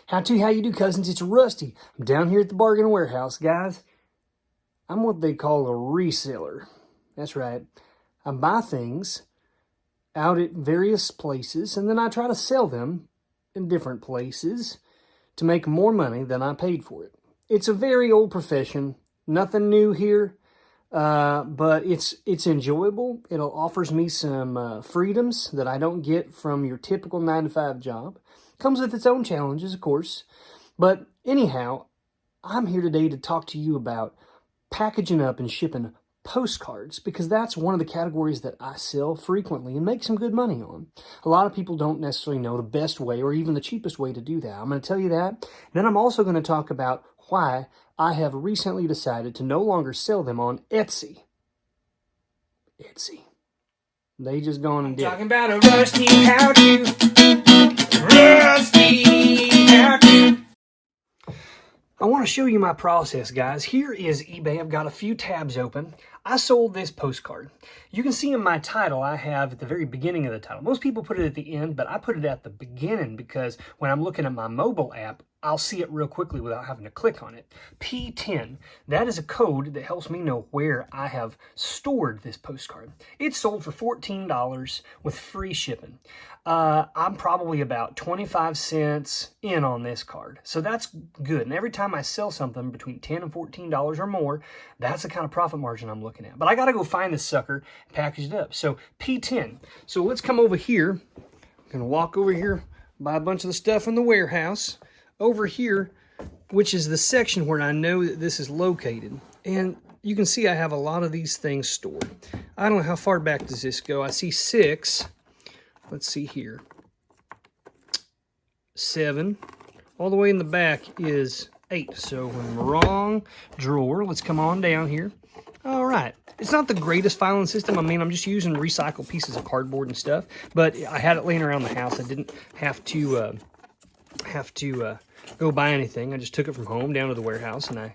How you do, cousins? It's Rusty. I'm down here at the bargain warehouse, guys. I'm what they call a reseller. That's right. I buy things out at various places, and then I try to sell them in different places to make more money than I paid for it. It's a very old profession. Nothing new here, but it's enjoyable. It offers me some freedoms that I don't get from your typical 9-to-5 job. Comes with its own challenges, of course. But anyhow, I'm here today to talk to you about packaging up and shipping postcards, because that's one of the categories that I sell frequently and make some good money on. A lot of people don't necessarily know the best way or even the cheapest way to do that. I'm going to tell you that. And then I'm also going to talk about why I have recently decided to no longer sell them on Etsy. They just gone and did. Talking about a rusty how-to. Rusty how-to. I want to show you my process, guys. Here is eBay. I've got a few tabs open. I sold this postcard. You can see in my title, I have at the very beginning of the title. Most people put it at the end, but I put it at the beginning because when I'm looking at my mobile app, I'll see it real quickly without having to click on it. P10, that is a code that helps me know where I have stored this postcard. It's sold for $14 with free shipping. I'm probably about 25 cents in on this card. So that's good. And every time I sell something between $10 and $14 or more, that's the kind of profit margin I'm looking at. But I got to go find this sucker and package it up. So P10. So let's come over here. I'm going to walk over here, buy a bunch of the stuff in the warehouse. Over here, which is the section where I know that this is located. And you can see I have a lot of these things stored. I don't know how far back does this go. I see 6. Let's see here. 7. All the way in the back is 8. So in the wrong drawer. Let's come on down here. All right. It's not the greatest filing system. I mean, I'm just using recycled pieces of cardboard and stuff. But I had it laying around the house. I didn't have to go buy anything. I just took it from home down to the warehouse, and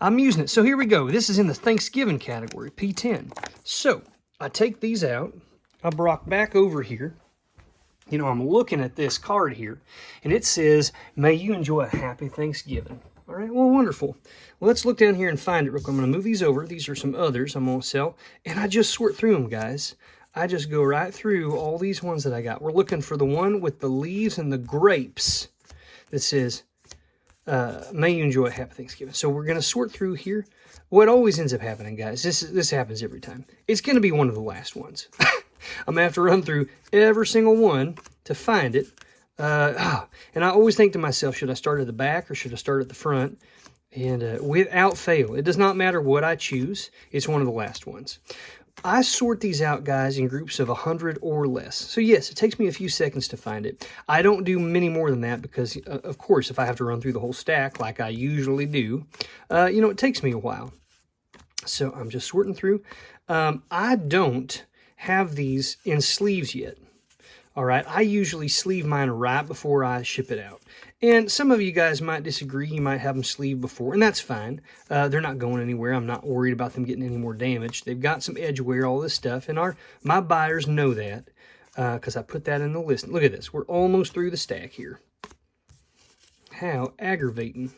I'm using it. So here we go. This is in the Thanksgiving category, P10. So I take these out. I brought back over here. You know, I'm looking at this card here, and it says, "May you enjoy a happy Thanksgiving." All right, well, wonderful. Well, let's look down here and find it real quick. I'm going to move these over. These are some others I'm going to sell, and I just sort through them, guys. I just go right through all these ones that I got. We're looking for the one with the leaves and the grapes that says, "May you enjoy a happy Thanksgiving." So we're going to sort through here. What always ends up happening, guys, this happens every time. It's going to be one of the last ones. I'm going to have to run through every single one to find it. And I always think to myself, should I start at the back or should I start at the front? And without fail, it does not matter what I choose. It's one of the last ones. I sort these out, guys, in groups of 100 or less. So yes, it takes me a few seconds to find it. I don't do many more than that because, of course, if I have to run through the whole stack like I usually do, you know, it takes me a while. So I'm just sorting through. I don't have these in sleeves yet. All right, I usually sleeve mine right before I ship it out. And some of you guys might disagree. You might have them sleeved before, and that's fine. They're not going anywhere. I'm not worried about them getting any more damage. They've got some edge wear, all this stuff, and my buyers know that because I put that in the list. Look at this. We're almost through the stack here. How aggravating.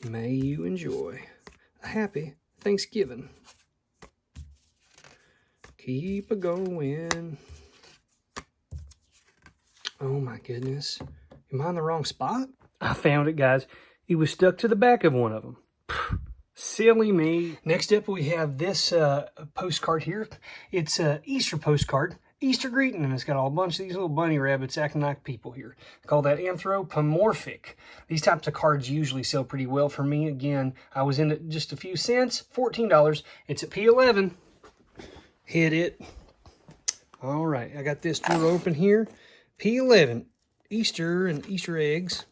May you enjoy a happy Thanksgiving. Keep a going. Oh my goodness. Am I in the wrong spot? I found it, guys. It was stuck to the back of one of them. Silly me. Next up, we have this postcard here. It's an Easter postcard. Easter greeting, and it's got a bunch of these little bunny rabbits acting like people here. I call that anthropomorphic. These types of cards usually sell pretty well for me. Again, I was in it just a few cents, $14. It's at P11. Hit it. All right, I got this drawer open here. P11, Easter and Easter eggs.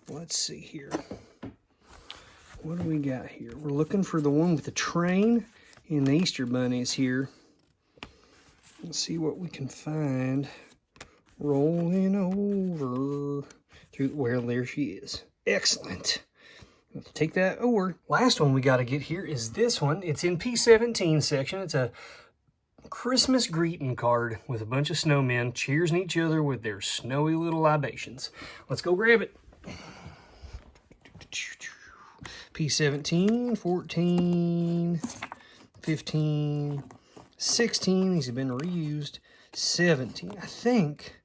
Let's see here. What do we got here? We're looking for the one with the train and the Easter bunnies here. Let's see what we can find. Rolling over through where there she is. Excellent. Let's take that over. Last one we got to get here is this one. It's in P17 section. It's a Christmas greeting card with a bunch of snowmen cheersing each other with their snowy little libations. Let's go grab it. P17, 14, 15, 16. These have been reused. 17. I think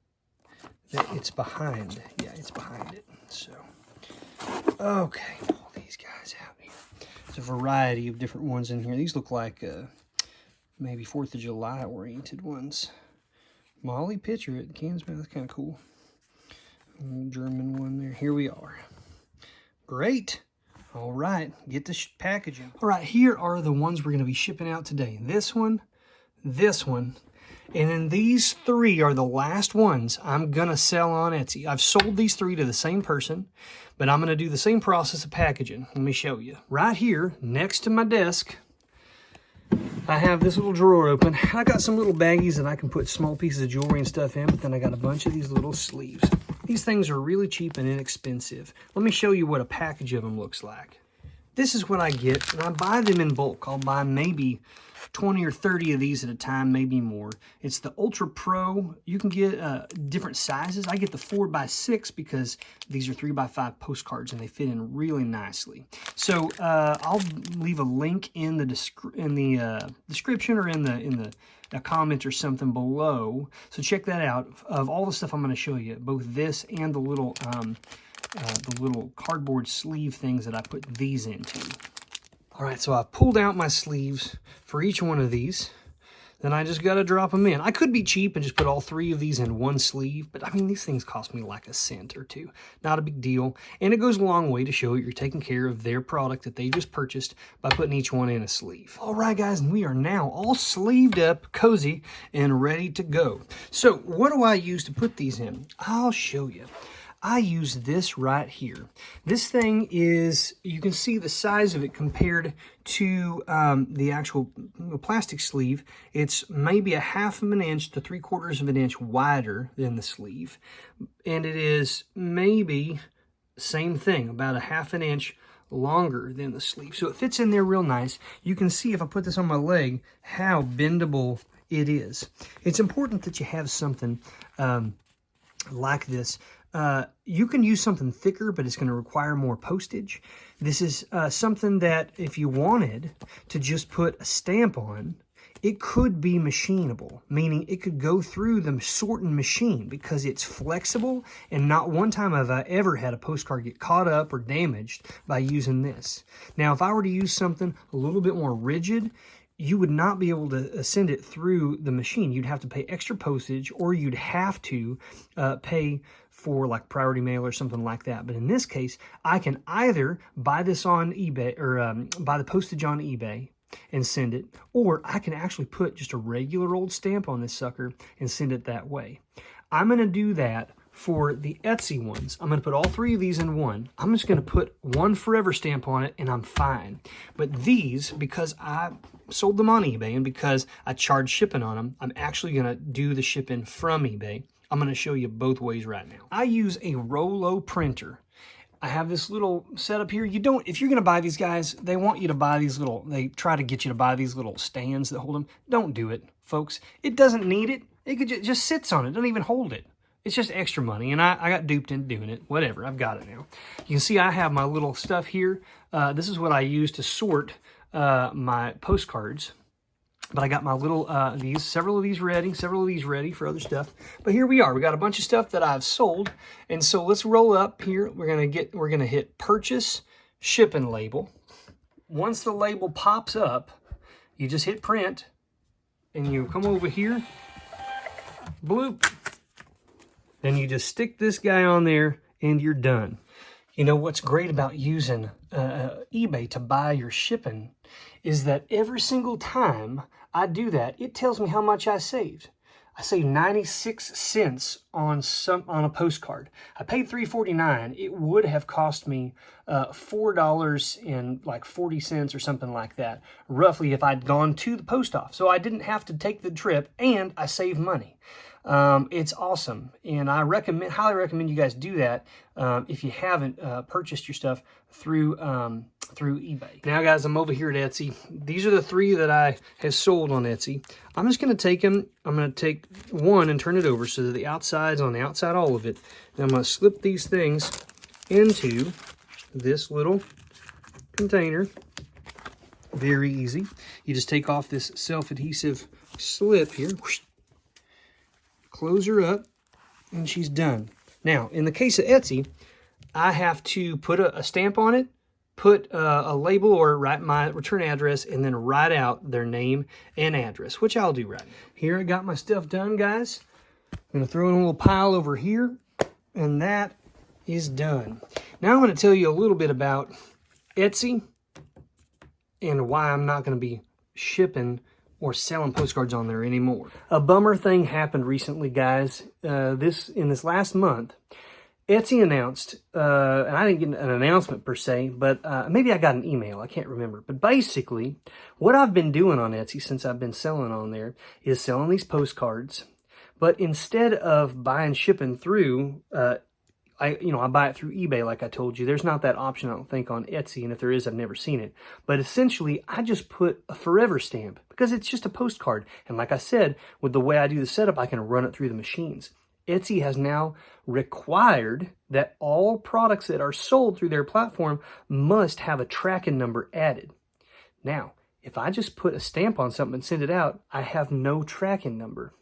that it's behind. Yeah, it's behind it. So, okay, pull these guys out here. There's a variety of different ones in here. These look like maybe 4th of July oriented ones. Molly picture it. Cansmouth, that's kind of cool. German one there. Here we are. Great. All right, get the packaging. All right, here are the ones we're going to be shipping out today. This one, and then these 3 are the last ones I'm going to sell on Etsy. I've sold these 3 to the same person, but I'm going to do the same process of packaging. Let me show you. Right here, next to my desk, I have this little drawer open. I got some little baggies that I can put small pieces of jewelry and stuff in, but then I got a bunch of these little sleeves. These things are really cheap and inexpensive. Let me show you what a package of them looks like. This is what I get, and I buy them in bulk. I'll buy maybe 20 or 30 of these at a time, maybe more. It's the Ultra Pro. You can get different sizes. I get the 4x6 because these are 3x5 postcards and they fit in really nicely. So I'll leave a link in the description or in the comment or something below. So check that out. Of all the stuff I'm going to show you, both this and the little cardboard sleeve things that I put these into. All right, so I pulled out my sleeves for each one of these. Then I just got to drop them in. I could be cheap and just put all 3 of these in one sleeve, but I mean, these things cost me like a cent or 2. Not a big deal. And it goes a long way to show you're taking care of their product that they just purchased by putting each one in a sleeve. All right, guys, and we are now all sleeved up, cozy, and ready to go. So what do I use to put these in? I'll show you. I use this right here. This thing is, you can see the size of it compared to the actual plastic sleeve. It's maybe a 1/2 inch to 3/4 inch wider than the sleeve. And it is maybe, same thing, about a 1/2 inch longer than the sleeve. So it fits in there real nice. You can see if I put this on my leg, how bendable it is. It's important that you have something like this. You can use something thicker, but it's going to require more postage. This is something that if you wanted to just put a stamp on, it could be machinable, meaning it could go through the sorting machine because it's flexible, and not one time have I ever had a postcard get caught up or damaged by using this. Now, if I were to use something a little bit more rigid, you would not be able to send it through the machine. You'd have to pay extra postage, or you'd have to pay for like priority mail or something like that. But in this case, I can either buy this on eBay or buy the postage on eBay and send it, or I can actually put just a regular old stamp on this sucker and send it that way. I'm going to do that for the Etsy ones. I'm going to put all 3 of these in one. I'm just going to put one forever stamp on it and I'm fine. But these, because I sold them on eBay and because I charge shipping on them, I'm actually going to do the shipping from eBay. I'm going to show you both ways right now. I use a Rollo printer. I have this little setup here. If you're going to buy these guys, they want you to buy these they try to get you to buy these little stands that hold them. Don't do it, folks. It doesn't need it. It just sits on it. Doesn't even hold it. It's just extra money, and I got duped into doing it. Whatever, I've got it now. You can see I have my little stuff here. This is what I use to sort my postcards. But I got my little, several of these ready for other stuff. But here we are. We got a bunch of stuff that I've sold. And so let's roll up here. We're gonna hit purchase shipping label. Once the label pops up, you just hit print and you come over here, bloop. Then you just stick this guy on there and you're done. You know what's great about using eBay to buy your shipping is that every single time I do that, it tells me how much I saved. I saved 96 cents on a postcard. I paid $3.49. It would have cost me $4.40 or something like that, roughly, if I'd gone to the post office. So I didn't have to take the trip, and I saved money. It's awesome, and I highly recommend you guys do that if you haven't purchased your stuff through eBay. Now, guys, I'm over here at Etsy. These are the 3 that I have sold on Etsy. I'm just going to take them. I'm going to take one and turn it over so that the outside's on the outside, all of it. And I'm going to slip these things into this little container. Very easy. You just take off this self-adhesive slip here. Whoosh, close her up, and she's done. Now, in the case of Etsy, I have to put a stamp on it, put a label or write my return address, and then write out their name and address, which I'll do right now. Here I got my stuff done, guys. I'm going to throw in a little pile over here, and that is done. Now I'm going to tell you a little bit about Etsy and why I'm not going to be shipping or selling postcards on there anymore. A bummer thing happened recently, guys. In this last month, Etsy announced, and I didn't get an announcement per se, but maybe I got an email. I can't remember. But basically, what I've been doing on Etsy since I've been selling on there is selling these postcards. But instead of buying shipping through, I buy it through eBay, like I told you. There's not that option, I don't think, on Etsy, and if there is, I've never seen it. But essentially, I just put a forever stamp because it's just a postcard. And like I said, with the way I do the setup, I can run it through the machines. Etsy has now required that all products that are sold through their platform must have a tracking number added. Now, if I just put a stamp on something and send it out, I have no tracking number.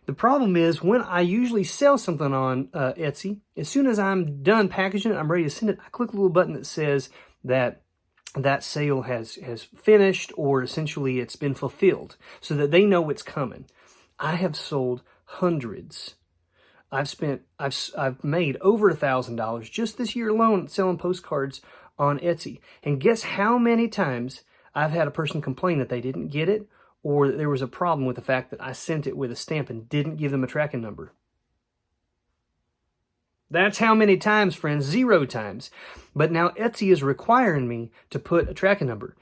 The problem is when I usually sell something on Etsy, as soon as I'm done packaging it, I'm ready to send it, I click a little button that says that sale has finished, or essentially it's been fulfilled, so that they know it's coming. I have sold hundreds. I've made over $1,000 just this year alone selling postcards on Etsy. And guess how many times I've had a person complain that they didn't get it, or that there was a problem with the fact that I sent it with a stamp and didn't give them a tracking number. That's how many times, friends. 0 times. But now Etsy is requiring me to put a tracking number.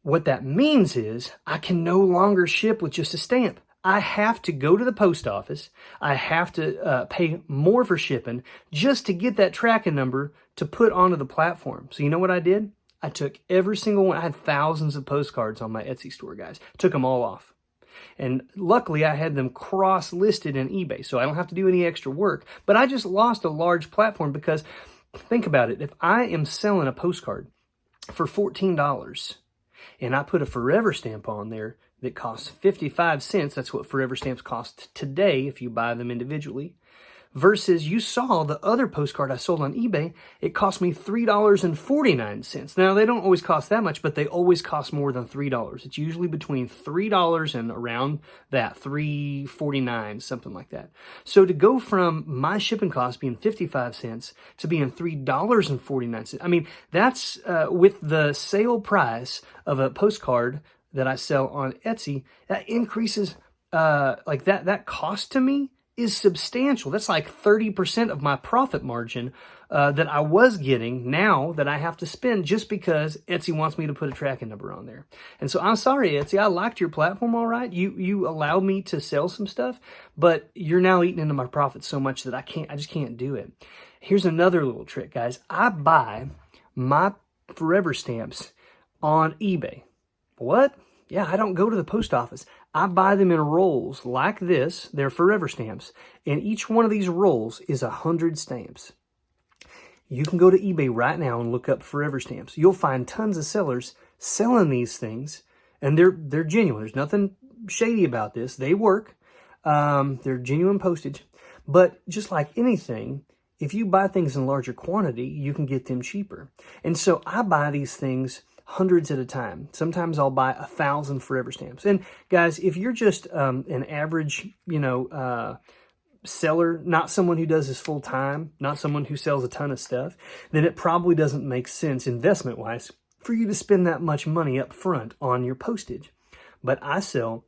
What that means is I can no longer ship with just a stamp. I have to go to the post office. I have to pay more for shipping just to get that tracking number to put onto the platform. So you know what I did? I took every single one. I had thousands of postcards on my Etsy store, guys. Took them all off. And luckily, I had them cross-listed in eBay, so I don't have to do any extra work. But I just lost a large platform because, think about it, if I am selling a postcard for $14 and I put a forever stamp on there that costs 55 cents, that's what forever stamps cost today if you buy them individually, versus you saw the other postcard I sold on eBay, it cost me $3.49. Now, they don't always cost that much, but they always cost more than $3. It's usually between $3 and around that, $3.49, something like that. So to go from my shipping cost being 55 cents to being $3.49, I mean, that's with the sale price of a postcard that I sell on Etsy, that increases, like that cost to me is substantial. That's like 30% of my profit margin that I was getting now that I have to spend just because Etsy wants me to put a tracking number on there. And so I'm sorry, Etsy, I liked your platform all right. You allowed me to sell some stuff, but you're now eating into my profits so much that I just can't do it. Here's another little trick, guys. I buy my forever stamps on eBay. What? Yeah, I don't go to the post office. I buy them in rolls like this. They're forever stamps. And each one of these rolls is 100 stamps. You can go to eBay right now and look up forever stamps. You'll find tons of sellers selling these things. And they're genuine. There's nothing shady about this. They work. They're genuine postage. But just like anything, if you buy things in larger quantity, you can get them cheaper. And so I buy these things hundreds at a time. Sometimes I'll buy 1,000 forever stamps. And guys, if you're just an average, seller, not someone who does this full time, not someone who sells a ton of stuff, then it probably doesn't make sense investment-wise for you to spend that much money up front on your postage. But I sell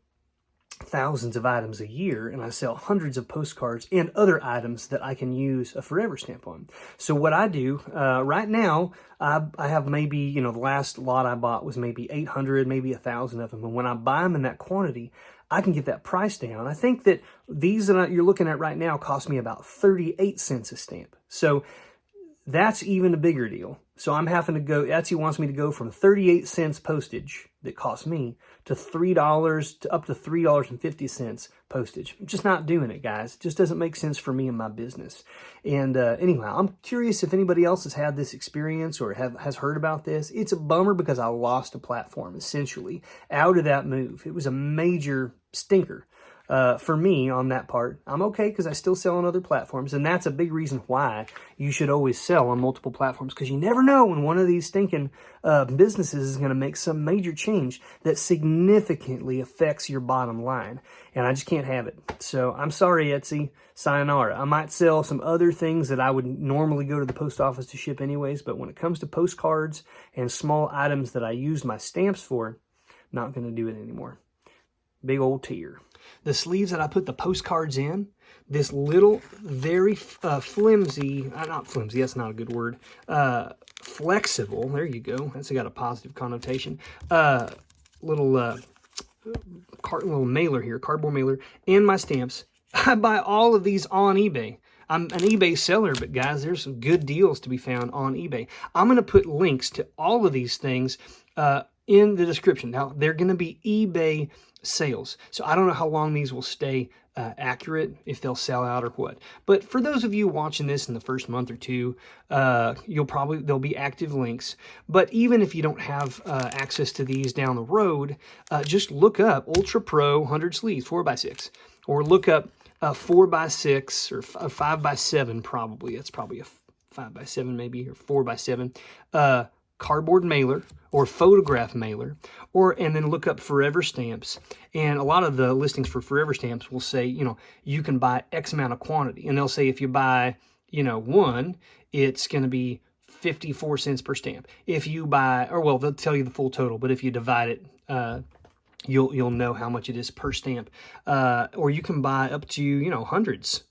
thousands of items a year, and I sell hundreds of postcards and other items that I can use a forever stamp on. So what I do right now, I have maybe, the last lot I bought was maybe 800, maybe 1,000 of them. And when I buy them in that quantity, I can get that price down. I think that these that you're looking at right now cost me about 38 cents a stamp. So that's even a bigger deal. So I'm having to go, Etsy wants me to go from 38 cents postage that cost me to $3 to up to $3.50 postage. I'm just not doing it, guys. It just doesn't make sense for me and my business. And anyway, I'm curious if anybody else has had this experience or has heard about this. It's a bummer because I lost a platform, essentially, out of that move. It was a major stinker. For me on that part. I'm okay because I still sell on other platforms, and that's a big reason why you should always sell on multiple platforms, because you never know when one of these stinking businesses is going to make some major change that significantly affects your bottom line, and I just can't have it. So I'm sorry, Etsy. Sayonara. I might sell some other things that I would normally go to the post office to ship anyways, but when it comes to postcards and small items that I use my stamps for, not going to do it anymore. Big old tear. The sleeves that I put the postcards in, this little, very flimsy, not flimsy, that's not a good word, flexible, there you go, that's got a positive connotation, little mailer here, cardboard mailer, and my stamps. I buy all of these on eBay. I'm an eBay seller, but guys, there's some good deals to be found on eBay. I'm going to put links to all of these things in the description. Now, they're going to be eBay sales, so I don't know how long these will stay accurate, if they'll sell out or what. But for those of you watching this in the first month or two, there'll be active links. But even if you don't have access to these down the road, just look up Ultra Pro 100 sleeves 4x6, or look up 4x6 or 5x7 probably. That's probably a 5x7 maybe, or 4x7. Cardboard mailer or photograph mailer, and then look up Forever Stamps. And a lot of the listings for Forever Stamps will say, you can buy X amount of quantity. And they'll say if you buy, one, it's going to be 54 cents per stamp. If you buy, they'll tell you the full total, but if you divide it, you'll know how much it is per stamp. Or you can buy up to, hundreds,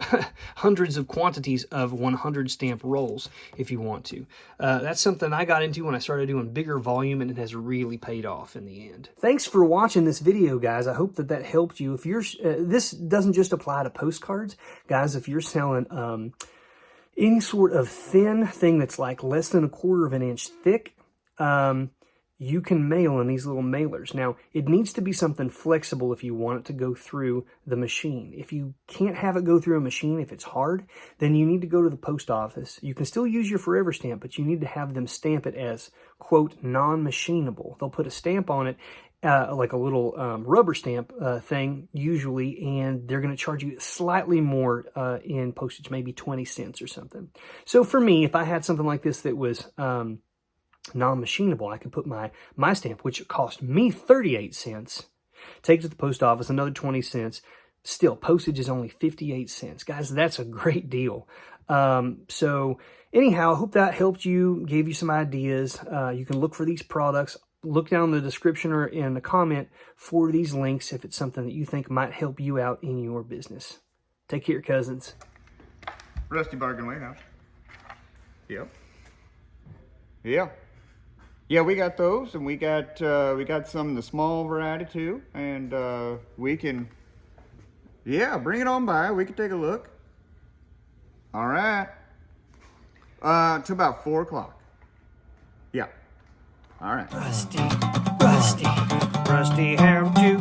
hundreds of quantities of 100 stamp rolls if you want to. That's something I got into when I started doing bigger volume, and it has really paid off in the end. Thanks for watching this video, guys. I hope that helped you. If you're, this doesn't just apply to postcards, guys. If you're selling any sort of thin thing that's like less than 1/4 of an inch thick, you can mail in these little mailers. Now, it needs to be something flexible if you want it to go through the machine. If you can't have it go through a machine, if it's hard, then you need to go to the post office. You can still use your Forever stamp, but you need to have them stamp it as, quote, non-machinable. They'll put a stamp on it, like a little rubber stamp thing, usually, and they're going to charge you slightly more in postage, maybe 20 cents or something. So for me, if I had something like this that was non-machinable, I could put my stamp, which cost me 38 cents, take it to the post office, another 20 cents. Still, postage is only 58 cents. Guys, that's a great deal. So anyhow, I hope that helped you, gave you some ideas. You can look for these products. Look down in the description or in the comment for these links if it's something that you think might help you out in your business. Take care, cousins. Rusty Bargain Warehouse. Yep. Yeah. Yeah, we got those, and we got some of the small variety too, and we can, bring it on by. We can take a look. All right. To about 4 o'clock. Yeah. All right. Rusty, how to